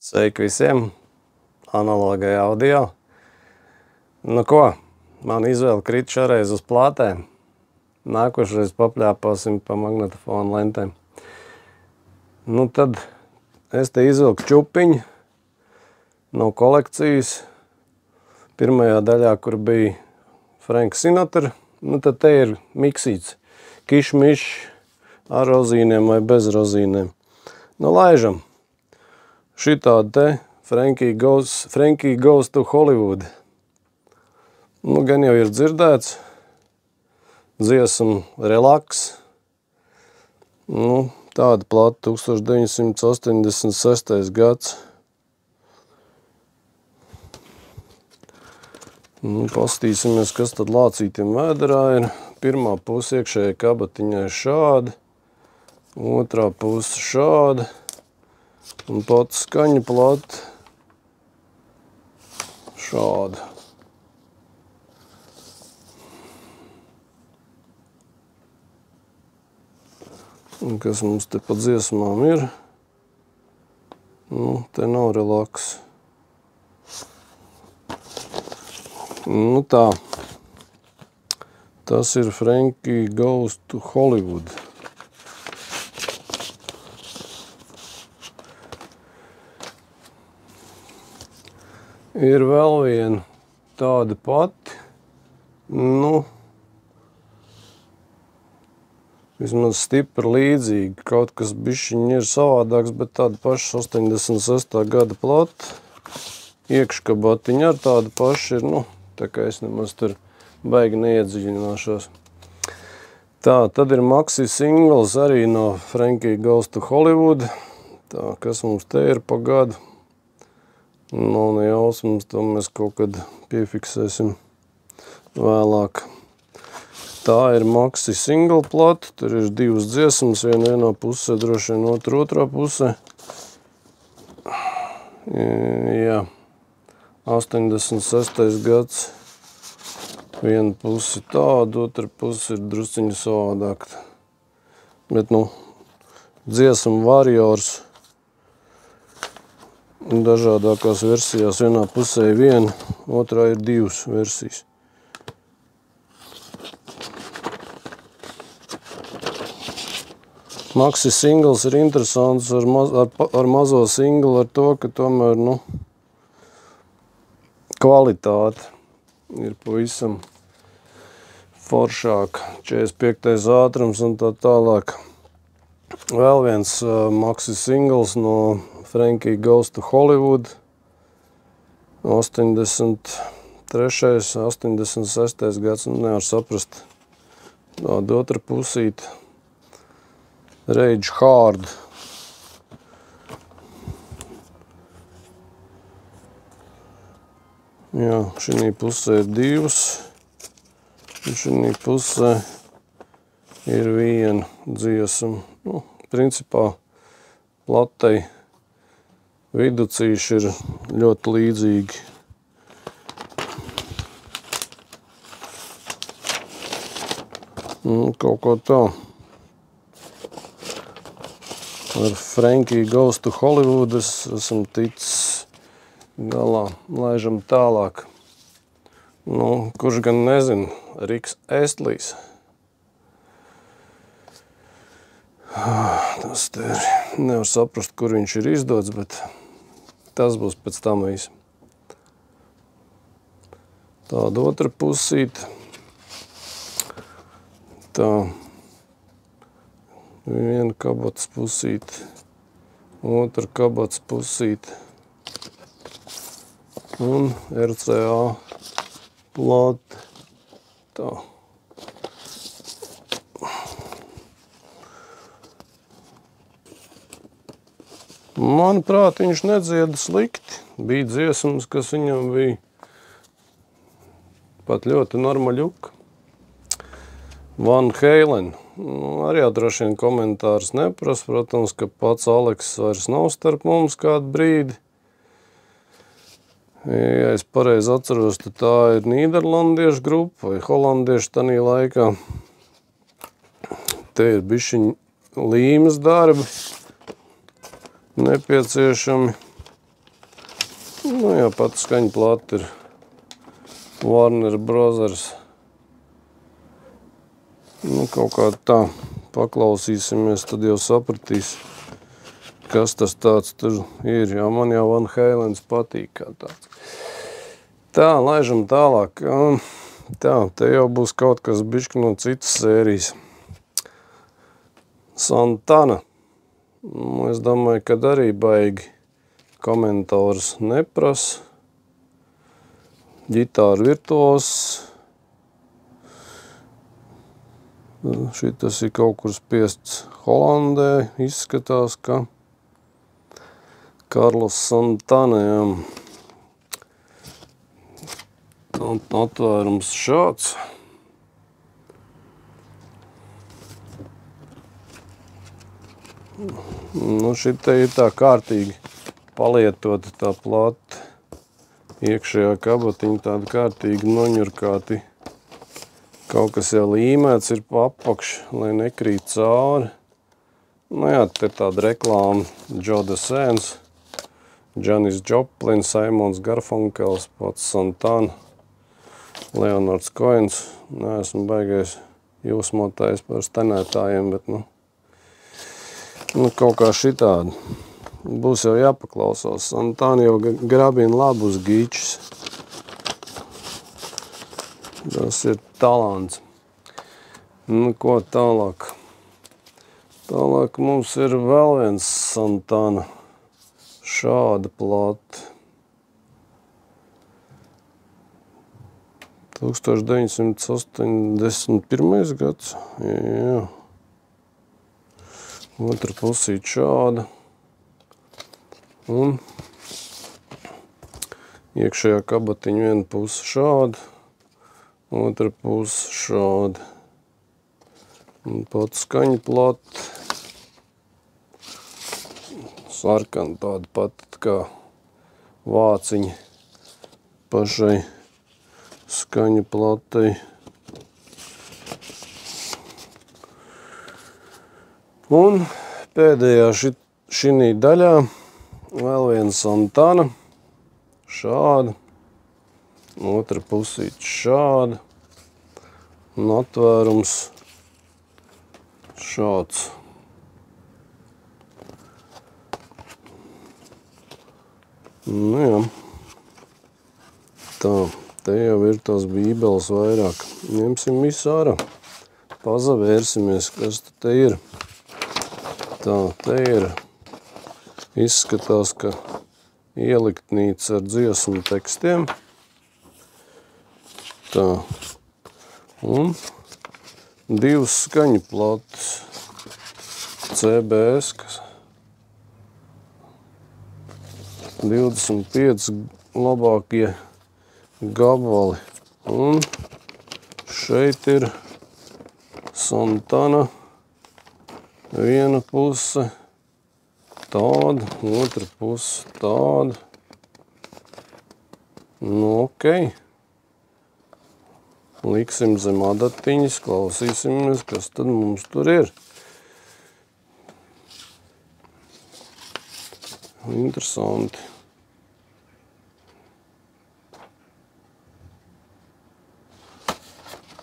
Sveiki visiem! Analogai audio. Nu ko, man izvēle krita šoreiz uz plātēm. Nākošreiz papļāpāsim pa magnetofonu lentēm. Nu tad es te izvilku čupiņu no kolekcijas. Pirmajā daļā, kur bija Frank Sinatra, nu tad te ir miksīts kišmišs ar rozīniem vai bez rozīniem. Nu laižam. Šitādi te Frankie Goes to Hollywood. Nu gan jau ir dzirdēts. Dziesma Relaks. Nu, tāda plata 1986. gads. Nu, pastīsimies, kas tad lācītiem vēderā ir. Pirmā puse iekšējai kabatiņai šāda. Otrā puse šāda. Un pats skaņa plata šāda. Un kas mums te pa dziesmām ir? Nu, te nav Relaks. Nu tā. Tas ir Frankie Goes to Hollywood. Ir vēl viena tāda pati, nu, vismaz stipri līdzīga, kaut kas bišķiņ ir savādāks, bet tāda paša 86. gada plata, iekškabatiņa ar tādu pašu ir, nu, tā kā es nemaz tur baigi neiedziļināšos. Tā, tad ir maxi singles arī no Frankie Goes to Hollywood, tā, kas mums te ir pa gadu. Nav ne jausmas, to mēs kaut kad piefiksēsim vēlāk. Tā ir maxi single plata, tur ir divas dziesmas, viena vienā pusē, droši vien otrā pusē. Jā, 86. gads, viena puse tāda, otra puse ir drusciņa savādāk. Bet, nu, dziesma Warriors. Dažādākās versijās, vienā pusē viena, otrā ir divas versijas. Maxi singles ir interesants ar mazo singlu, ar to, ka tomēr, nu, kvalitāte ir pavisam foršāk, 45. ātrums un tā tālāk. Vēl viens maxi singles no Frankie Goes to Hollywood, 83. 86. gads, nu nevar saprast. Tāda otra pusīte, Rage Hard. Jā, šī pusē ir divas, un šī pusē ir viena dziesma. Nu, principā platai viducīši ir ļoti līdzīgi. Nu, kaut ko tā. Ar Frankie Goes to Hollywood esam ticis galā. Laižam tālāk. Nu, kurš gan nezin, Riks Astlīs. Tas te ir, nevar saprast, kur viņš ir izdots, bet tas būs pēc tam viss. Tāda otra pusīte. Tā. Viena kabatas pusīte. Otra kabatas pusīte. Un RCA plāte. Tā. Manuprāt, viņš nedzieda slikti. Bija dziesmas, kas viņam bija pat ļoti normaluka. Van Halen. Nu, arī droši vien komentārus neprasa. Protams, ka pats Aleks vairs nav starp mums kādu brīdi. Ja es pareizi atceros, tad tā ir nīderlandiešu grupa vai holandiešu tanī laikā. Te ir bišķiņ līmes darbi nepieciešami. Nu jā, pat skaņa plata ir Warner Brothers. Nu, kaut kā tā paklausīsimies, tad jau sapratīs, kas tas tāds tur ir. Jā, man jau Van Halens patīk kā tāds. Tā, laižam tālāk. Tā, te jau būs kaut kas bišķi no citas sērijas. Santana. Nu, es domāju, kad arī baigi komentārus neprasa. Ģitāra virtuos. Šitas ir kaut kur spiests Holandē. Izskatās, ka Karlos Santana, jā. Atvērums šāds. Nu, šita ir tā kārtīgi palietota tā plata. Iekšējā kabatiņa tāda kārtīgi noņurkāti. Kaut kas jau līmēts ir pa apakšu, lai nekrīt cauri. Nu jā, te tāda reklāma. Joe Dasēns, Janis Joplin, Simons Garfunkels, pats Santana, Leonards Cohens. Nē, esmu baigais jūsmotājs par stenētājiem, bet nu kaut kā šitādi. Būs jau jāpaklausās. Santana jau grabina labus gīčus. Tas ir talants. Nu, ko tālāk? Tālāk mums ir vēl viens Santana. Šāda plata. 1981. gads. Jā. Otra pusīt šāda. Un iekšējā kabatiņa viena puse šāda, otra puse šāda. Un pat skaņa plata. Sarkana tāda pat kā vāciņa pašai skaņa platai. Un pēdējā šī daļā vēl viena Santana, šāda, otra pusīt šāda, un atvērums šāds. Nu jā, tā, te jau ir tās bībeles vairāk. Ņemsim visu ārā, pazavērsimies, kas te ir. Tā, te ir. Izskatās, ka ieliktnīca ar dziesmu tekstiem. Tā. Un divas skaņu plates. CBS, kas 25 labākie gabali. Un šeit ir Santana. Viena puse tāda, otra puse tāda. Nu, ok. Liksim zem adatiņas, klausīsimies, kas tad mums tur ir. Interesanti.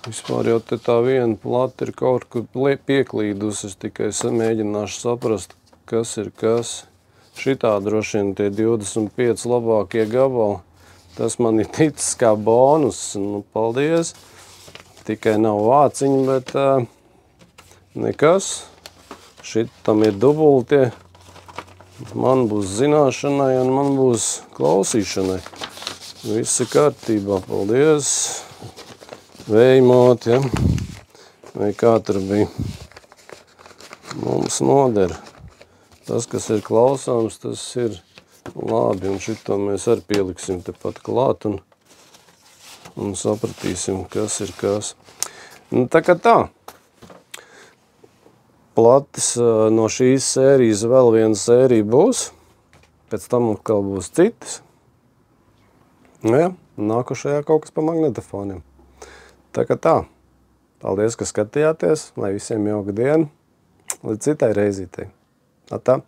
Vispār jau te tā viena plata ir kaut kur pieklīdus. Es tikai mēģināšu saprast, kas ir kas. Šitā droši vien tie 25 labākie gabali. Tas man ir ticis kā bonus. Nu, paldies. Tikai nav vāciņi, bet nekas. Šitam ir dubultie. Man būs zināšanai un man būs klausīšanai. Viss ir kārtībā. Paldies. Vējmot, ja? Vai kā tur bija. Mums noder. Tas, kas ir klausāms, tas ir labi. Un šito mēs arī pieliksim tepat klāt un sapratīsim, kas ir kas. Nu, tā kā tā. Plates no šīs sērijas vēl viena sērija būs. Pēc tam atkal būs citas. Ja, nākošajā kaut kas pa magnetofoniem. Tā kā tā. Paldies, ka skatījāties. Lai visiem jauka diena. Līdz citai reizītei. Atā.